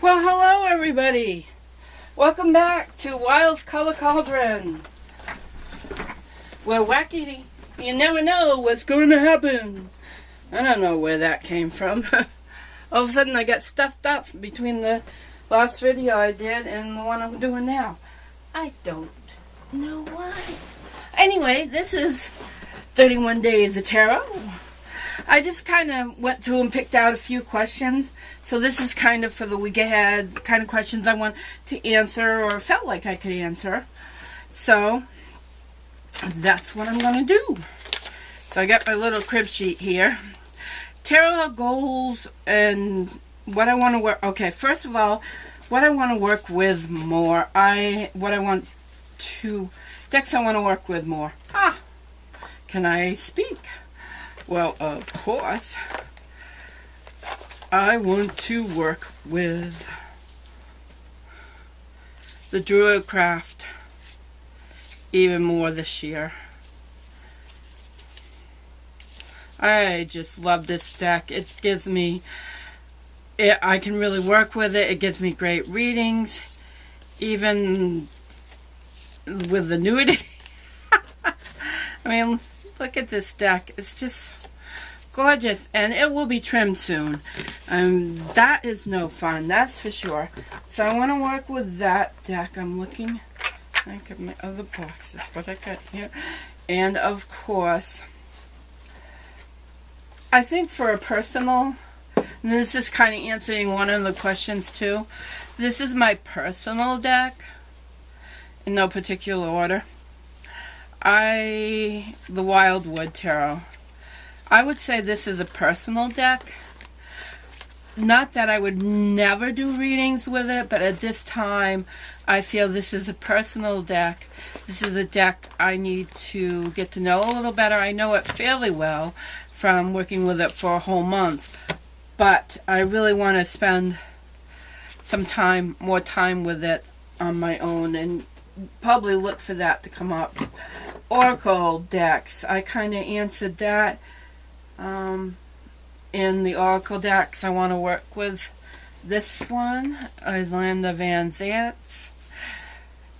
Well, hello everybody. Welcome back to Wild's Color Cauldron. We're wacky. You never know what's going to happen. I don't know where that came from. All of a sudden I got stuffed up between the last video I did and the one I'm doing now. I don't know why. Anyway, this is 31 Days of Tarot. I just kind of went through and picked out a few questions. So this is kind of for the week ahead, kind of questions I want to answer or felt like I could answer. So that's what I'm going to do. So I got my little crib sheet here. Tarot goals and what I want to work. Okay, first of all, what I want to work with more. Decks I want to work with more. Can I speak? Well, of course, I want to work with the Druidcraft even more this year. I just love this deck. It gives me, I can really work with it. It gives me great readings, even with the nudity. I mean, look at this deck. It's just gorgeous, and it will be trimmed soon. That is no fun, that's for sure. So I want to work with that deck. I'm looking back at my other boxes, what I got here. And of course, I think for a personal, and this is kind of answering one of the questions too. This is my personal deck, in no particular order. The Wildwood Tarot. I would say this is a personal deck. Not that I would never do readings with it, but at this time, I feel this is a personal deck. This is a deck I need to get to know a little better. I know it fairly well from working with it for a whole month, but I really want to spend some more time with it on my own, and probably look for that to come up. Oracle decks. I kind of answered that. In the Oracle decks, I want to work with this one, Orlando Van Zant's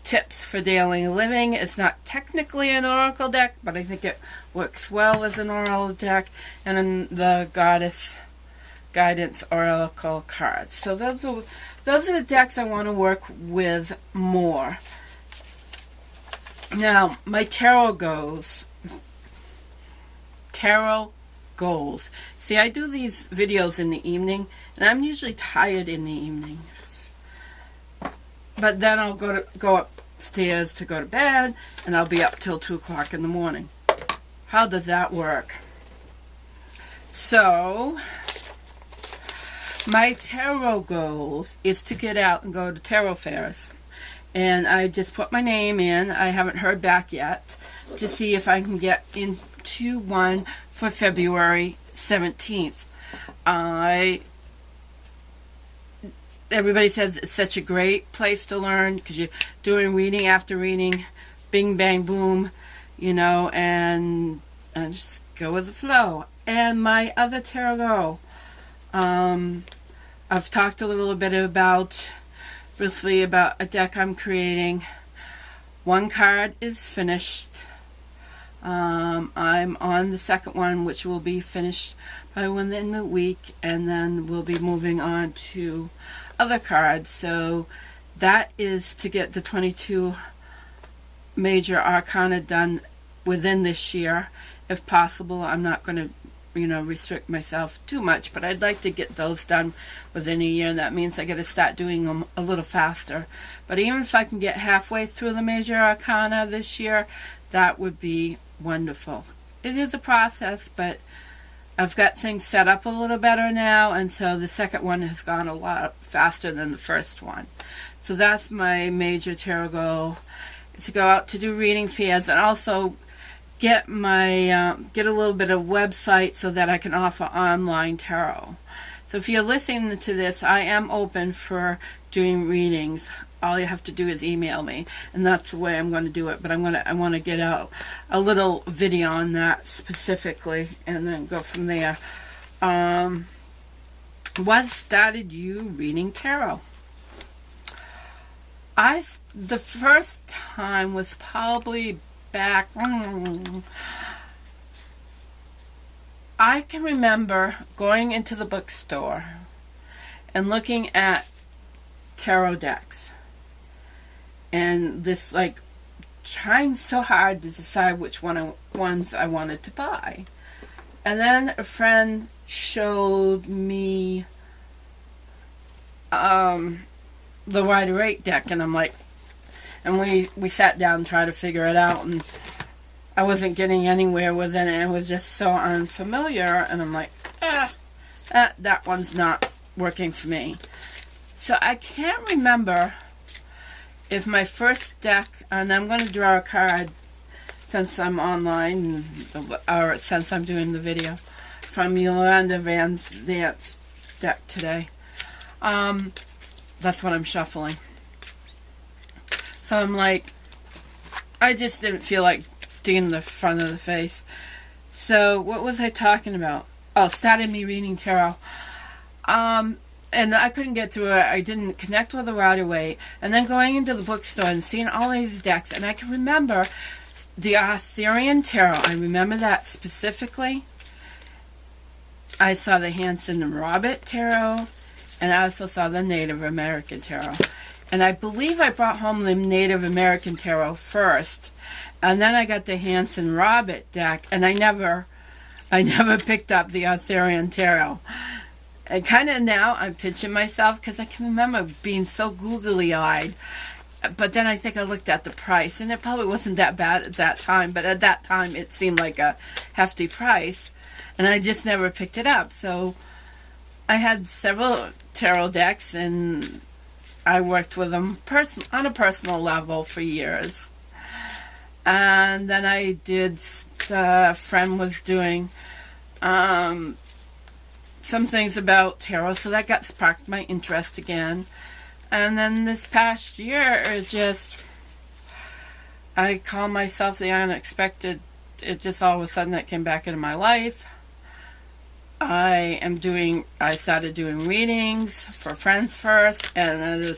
Tips for Daily Living. It's not technically an Oracle deck, but I think it works well as an Oracle deck. And then the Goddess Guidance Oracle cards. So those are the decks I want to work with more. Now, my tarot goals. See, I do these videos in the evening, and I'm usually tired in the evening. But then I'll go upstairs to go to bed, and I'll be up till 2 o'clock in the morning. How does that work? So, my tarot goals is to get out and go to tarot fairs. And I just put my name in. I haven't heard back yet to see if I can get into one for February 17th. Everybody says it's such a great place to learn because you're doing reading after reading, bing, bang, boom, and just go with the flow. And my other tarot, I've talked a little bit briefly about a deck I'm creating. One card is finished. I'm on the second one, which will be finished by within the week, and then we'll be moving on to other cards. So that is to get the 22 major arcana done within this year, if possible. I'm not going to restrict myself too much, but I'd like to get those done within a year, and that means I got to start doing them a little faster. But even if I can get halfway through the major arcana this year, that would be wonderful. It is a process, but I've got things set up a little better now, and so the second one has gone a lot faster than the first one. So that's my major tarot goal, is to go out to do reading fairs, and also get a little bit of website so that I can offer online tarot. So if you're listening to this, I am open for doing readings. All you have to do is email me, and that's the way I'm going to do it. But I want to get out a little video on that specifically, and then go from there. what started you reading tarot? The first time was probably back, I can remember going into the bookstore and looking at tarot decks, and this, like, trying so hard to decide which ones I wanted to buy. And then a friend showed me the Rider-Waite deck, and I'm like, and we sat down and tried to figure it out, and I wasn't getting anywhere with it, and it was just so unfamiliar, and I'm like, that one's not working for me. So I can't remember if my first deck, and I'm going to draw a card since I'm online, or since I'm doing the video, from Yolanda Van Dance deck today. That's what I'm shuffling. So I'm like, I just didn't feel like doing the front of the face. So what was I talking about? Oh, started me reading tarot. And I couldn't get through it. I didn't connect with the Rider-Waite. And then going into the bookstore and seeing all these decks. And I can remember the Arthurian tarot. I remember that specifically. I saw the Hanson and Robert tarot. And I also saw the Native American tarot. And I believe I brought home the Native American tarot first. And then I got the Hanson Robert deck. And I never picked up the Arthurian tarot. And kind of now I'm pinching myself because I can remember being so googly-eyed. But then I think I looked at the price, and it probably wasn't that bad at that time. But at that time, it seemed like a hefty price, and I just never picked it up. So I had several tarot decks, and I worked with them on a personal level for years. And then I did, a friend was doing some things about tarot, so that sparked my interest again. And then this past year, I call myself the unexpected. It just all of a sudden it came back into my life. I started doing readings for friends first, and then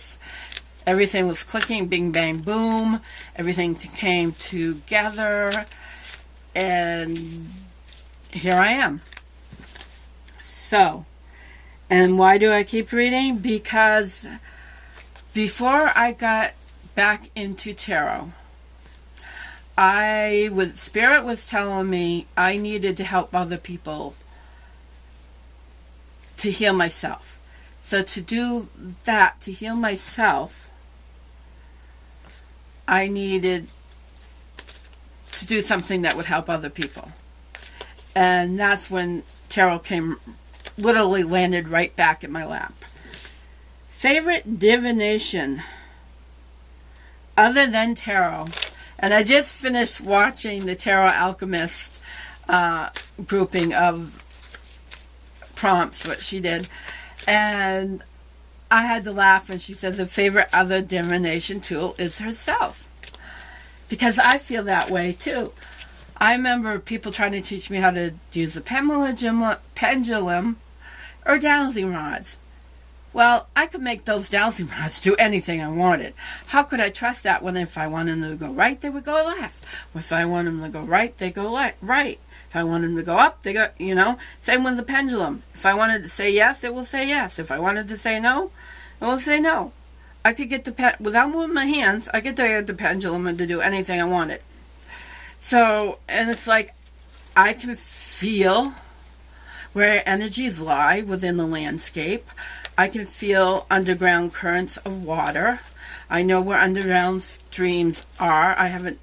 everything was clicking, bing, bang, boom. Everything came together, and here I am. So, and why do I keep reading? Because before I got back into tarot, Spirit was telling me I needed to help other people to heal myself. So to do that, to heal myself, I needed to do something that would help other people. And that's when tarot literally landed right back in my lap. Favorite divination other than tarot. And I just finished watching the Tarot Alchemist grouping of prompts, what she did. And I had to laugh when she said the favorite other divination tool is herself. Because I feel that way too. I remember people trying to teach me how to use a pendulum or dowsing rods. Well, I could make those dowsing rods do anything I wanted. How could I trust that when if I wanted them to go right, they would go left? If I wanted them to go right, they go right. If I wanted them to go up, they go, Same with the pendulum. If I wanted to say yes, it will say yes. If I wanted to say no, it will say no. I could get without moving my hands, I could get the pendulum to do anything I wanted. So, and it's like, I can feel where energies lie within the landscape. I can feel underground currents of water. I know where underground streams are. I haven't,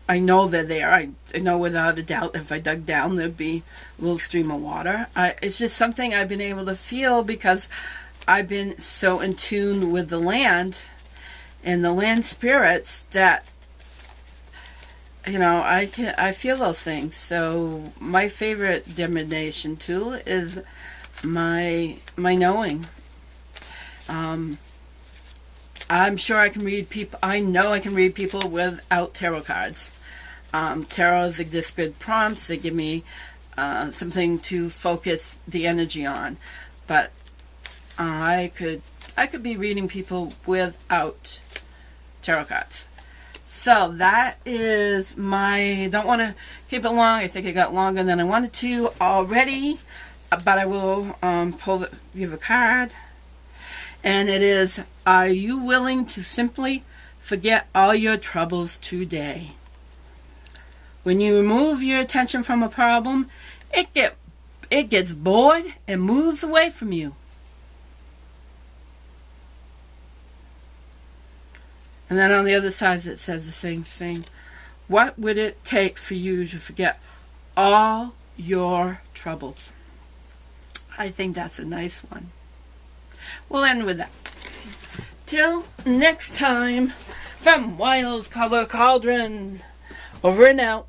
I know they're there. I know without a doubt if I dug down, there'd be a little stream of water. It's just something I've been able to feel because I've been so in tune with the land and the land spirits that I feel those things. So my favorite divination tool is my knowing. I'm sure I can read people. I know I can read people without tarot cards. Tarot is just good prompts. They give me something to focus the energy on. but I could be reading people without tarot cards. So that is my, don't want to keep it long. I think it got longer than I wanted to already, but I will give a card. And it is, are you willing to simply forget all your troubles today? When you remove your attention from a problem, it gets bored and moves away from you. And then on the other side it says the same thing. What would it take for you to forget all your troubles? I think that's a nice one. We'll end with that. Till next time, from Wild's Color Cauldron, over and out.